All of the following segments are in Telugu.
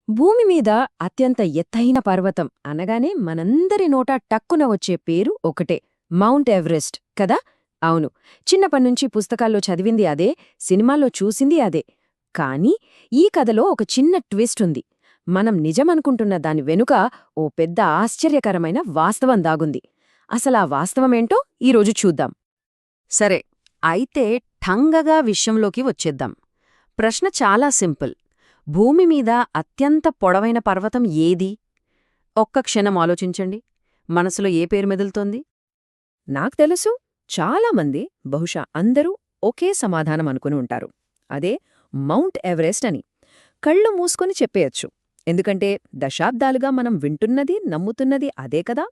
భూమి మీద అత్యంత ఎత్తైన పర్వతం అనగానే మనందరి నోట టక్కున వచ్చే పేరు ఒకటే మౌంట్ ఎవరెస్ట్ కదా. అవును, చిన్నప్పటినుంచి పుస్తకాల్లో చదివింది అదే, సినిమాల్లో చూసింది అదే. కానీ ఈ కథలో ఒక చిన్న ట్విస్ట్ ఉంది. మనం నిజమనుకుంటున్న దాని వెనుక ఓ పెద్ద ఆశ్చర్యకరమైన వాస్తవం దాగుంది. అసలా వాస్తవమేంటో ఈరోజు చూద్దాం. సరే, అయితే ఠంగగా విషయంలోకి వచ్చేద్దాం. ప్రశ్న చాలా సింపుల్. భూమి మీద అత్యంత పొడవైన పర్వతం ఏది? ఒక్క క్షణం ఆలోచించండి. మనసులో ఏ పేరు మెదులుతోంది? నాకు తెలుసు, చాలామంది, బహుశా అందరూ ఒకే సమాధానం అనుకుని ఉంటారు. అదే మౌంట్ ఎవరెస్ట్ అని. కళ్ళు మూసుకొని చెప్పేయచ్చు. ఎందుకంటే దశాబ్దాలుగా మనం వింటున్నది, నమ్ముతున్నది అదే కదా.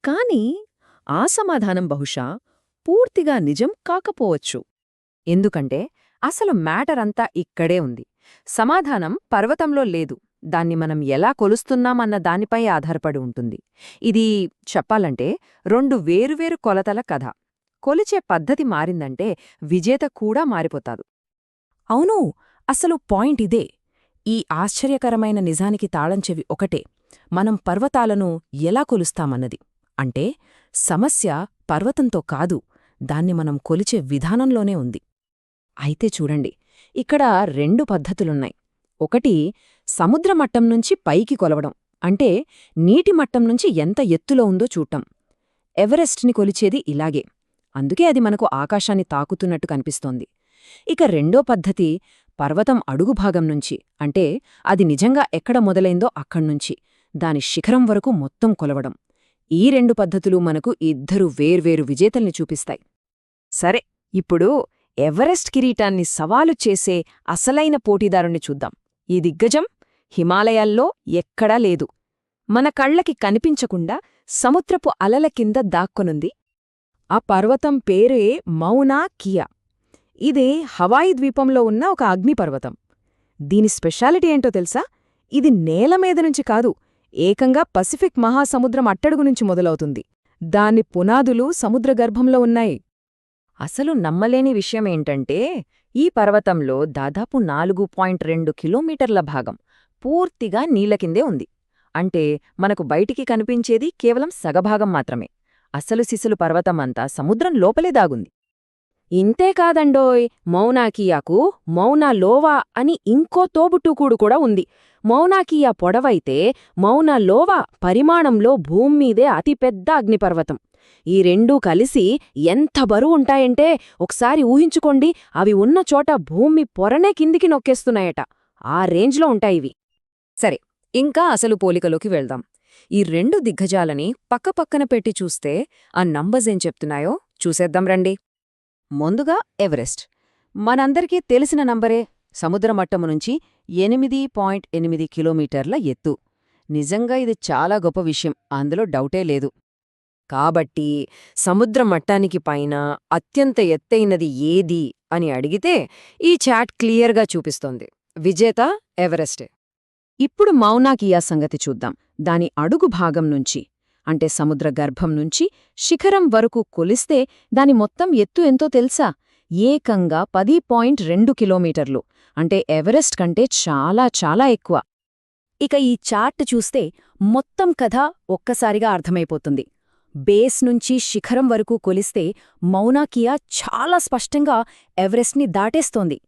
కానీ ఆ సమాధానం బహుశా పూర్తిగా నిజం కాకపోవచ్చు. ఎందుకంటే అసలు మ్యాటర్ అంతా ఇక్కడే ఉంది. సమాధానం పర్వతంలో లేదు, దాన్ని మనం ఎలా కొలుస్తున్నామన్న దానిపై ఆధారపడి ఉంటుంది. ఇది చెప్పాలంటే రెండు వేరువేరు కొలతల కథ. కొలిచే పద్ధతి మారిందంటే విజేత కూడా మారిపోతాడు. అవును, అసలు పాయింట్ ఇదే. ఈ ఆశ్చర్యకరమైన నిజానికి తాళంచెవి ఒకటే: మనం పర్వతాలను ఎలా కొలుస్తామన్నది. అంటే సమస్య పర్వతంతో కాదు, దాన్ని మనం కొలిచే విధానంలోనే ఉంది. అయితే చూడండి, ఇక్కడ రెండు పద్ధతులున్నాయి. ఒకటి సముద్రమట్టం నుంచి పైకి కొలవడం, అంటే నీటి మట్టం నుంచి ఎంత ఎత్తులో ఉందో చూడటం. ఎవరెస్ట్ని కొలిచేది ఇలాగే, అందుకే అది మనకు ఆకాశాన్ని తాకుతున్నట్టు కనిపిస్తోంది. ఇక రెండో పద్ధతి పర్వతం అడుగుభాగం నుంచి, అంటే అది నిజంగా ఎక్కడ మొదలైందో అక్కడ్నుంచి దాని శిఖరం వరకు మొత్తం కొలవడం. ఈ రెండు పద్ధతులు మనకు ఇద్దరు వేర్వేరు విజేతల్ని చూపిస్తాయి. సరే, ఇప్పుడు ఎవరెస్ట్ కిరీటాన్ని సవాలు చేసే అసలైన పోటీదారుణ్ణి చూద్దాం. ఈ దిగ్గజం హిమాలయాల్లో ఎక్కడా లేదు. మన కళ్లకి కనిపించకుండా సముద్రపు అలల కింద దాక్కొనుంది. ఆ పర్వతం పేరే మౌనా కియా. ఇదే హవాయి ద్వీపంలో ఉన్న ఒక అగ్నిపర్వతం. దీని స్పెషాలిటీ ఏంటో తెలుసా? ఇది నేలమీద నుంచి కాదు, ఏకంగా పసిఫిక్ మహాసముద్రం అట్టడుగు నుంచి మొదలవుతుంది. దాని పునాదులు సముద్రగర్భంలో ఉన్నాయి. అసలు నమ్మలేని విషయమేంటంటే ఈ పర్వతంలో దాదాపు 4.2 కిలోమీటర్ల భాగం పూర్తిగా నీళ్లకిందే ఉంది. అంటే మనకు బయటికి కనిపించేది కేవలం సగభాగం మాత్రమే. అసలు సిసలు పర్వతమంతా సముద్రం లోపలే దాగుంది. ఇంతేకాదండోయ్, మౌనాకియాకు మౌనా లోవా అని ఇంకో తోబుట్టుకూడు కూడా ఉంది. మౌనాకియా పొడవైతే మౌనా లోవా పరిమాణంలో భూమ్మీదే అతిపెద్ద అగ్నిపర్వతం. ఈ రెండూ కలిసి ఎంత బరువుంటాయంటే ఒకసారి ఊహించుకోండి, అవి ఉన్న చోట భూమి పొరనే కిందికి నొక్కేస్తున్నాయట. ఆ రేంజ్లో ఉంటాయివి. సరే, ఇంకా అసలు పోలికలోకి వెళ్దాం. ఈ రెండు దిగ్గజాలని పక్కపక్కన పెట్టి చూస్తే ఆ నంబర్స్ ఏం చెప్తున్నాయో చూసేద్దాం రండి. ముందుగా ఎవరెస్ట్ మనందరికీ తెలిసిన నంబరే. సముద్రమట్టము నుంచి 8.8 కిలోమీటర్ల ఎత్తు. నిజంగా ఇది చాలా గొప్ప విషయం, అందులో డౌటే లేదు. కాబట్టి సముద్రమట్టానికి పైన అత్యంత ఎత్తైనది ఏది అని అడిగితే ఈ చాట్ క్లియర్గా చూపిస్తోంది, విజేత ఎవరెస్టే. ఇప్పుడు మౌనా కియా సంగతి చూద్దాం. దాని అడుగు భాగం నుంచి, అంటే సముద్ర గర్భం నుంచి శిఖరం వరకు కొలిస్తే దాని మొత్తం ఎత్తు ఎంతో తెలుసా? ఏకంగా 10.2 కిలోమీటర్లు. అంటే ఎవరెస్ట్ కంటే చాలా చాలా ఎక్కువ. ఇక ఈ చార్ట్ చూస్తే మొత్తం కథ ఒక్కసారిగా అర్థమైపోతుంది. బేస్ నుంచి శిఖరం వరకు కొలిస్తే మౌనా కియా చాలా స్పష్టంగా ఎవరెస్ట్ని దాటేస్తోంది.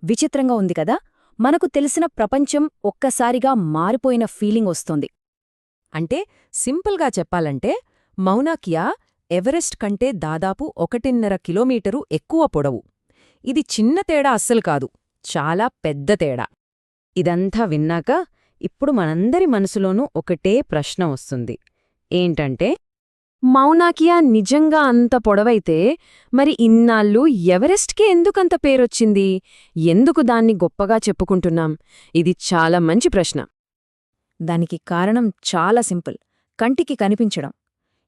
విచిత్రంగా ఉంది కదా. మనకు తెలిసిన ప్రపంచం ఒక్కసారిగా మారిపోయిన ఫీలింగ్ వస్తోంది. అంటే సింపుల్గా చెప్పాలంటే మౌనా కియా ఎవరెస్ట్ కంటే దాదాపు 1.5 కిలోమీటరు ఎక్కువ పొడవు. ఇది చిన్న తేడా అస్సలు కాదు, చాలా పెద్ద తేడా. ఇదంతా విన్నాక ఇప్పుడు మనందరి మనసులోనూ ఒకటే ప్రశ్న వస్తుంది. ఏంటంటే, మౌనా కియా నిజంగా అంత పొడవైతే మరి ఇన్నాళ్ళు ఎవరెస్ట్కే ఎందుకంత పేరొచ్చింది? ఎందుకు దాన్ని గొప్పగా చెప్పుకుంటున్నాం? ఇది చాలా మంచి ప్రశ్న. దానికి కారణం చాలా సింపుల్: కంటికి కనిపించడం.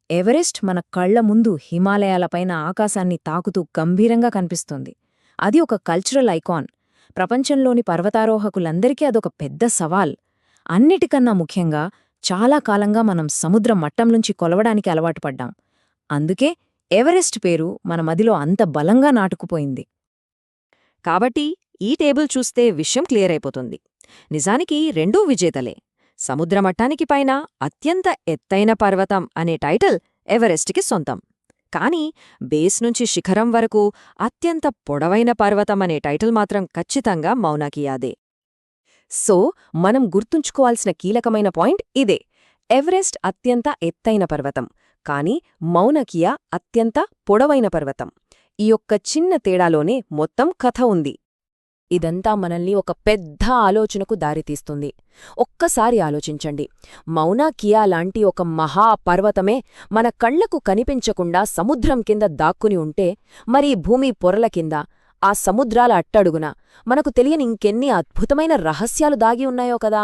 ఎవరెస్ట్ మన కళ్ల ముందు హిమాలయాలపైన ఆకాశాన్ని తాకుతూ గంభీరంగా కనిపిస్తోంది. అది ఒక కల్చరల్ ఐకాన్. ప్రపంచంలోని పర్వతారోహకులందరికీ అదొక పెద్ద సవాల్. అన్నిటికన్నా ముఖ్యంగా చాలా కాలంగా మనం సముద్రం మట్టం నుంచి కొలవడానికి అలవాటు పడ్డాం. అందుకే ఎవరెస్ట్ పేరు మన మదిలో అంత బలంగా నాటుకుపోయింది. కాబట్టి ఈ టేబుల్ చూస్తే విషయం క్లియర్ అయిపోతుంది. నిజానికి రెండూ విజేతలే. సముద్రమట్టానికి పైన అత్యంత ఎత్తైన పర్వతం అనే టైటిల్ ఎవరెస్ట్కి సొంతం. కానీ బేస్ నుంచి శిఖరం వరకు అత్యంత పొడవైన పర్వతం అనే టైటిల్ మాత్రం ఖచ్చితంగా మౌనా కియాదే. సో మనం గుర్తుంచుకోవాల్సిన కీలకమైన పాయింట్ ఇదే: ఎవరెస్ట్ అత్యంత ఎత్తైన పర్వతం, కానీ మౌనా కియా అత్యంత పొడవైన పర్వతం. ఈ ఒక్క చిన్న తేడాలోనే మొత్తం కథ ఉంది. ఇదంతా మనల్ని ఒక పెద్ద ఆలోచనకు దారితీస్తుంది. ఒక్కసారి ఆలోచించండి, మౌనా కియా లాంటి ఒక మహాపర్వతమే మన కళ్లకు కనిపించకుండా సముద్రం కింద దాక్కుని ఉంటే, మరి భూమి పొరల కింద, ఆ సముద్రాల అట్టడుగున మనకు తెలియని ఇంకెన్ని అద్భుతమైన రహస్యాలు దాగి ఉన్నాయో కదా.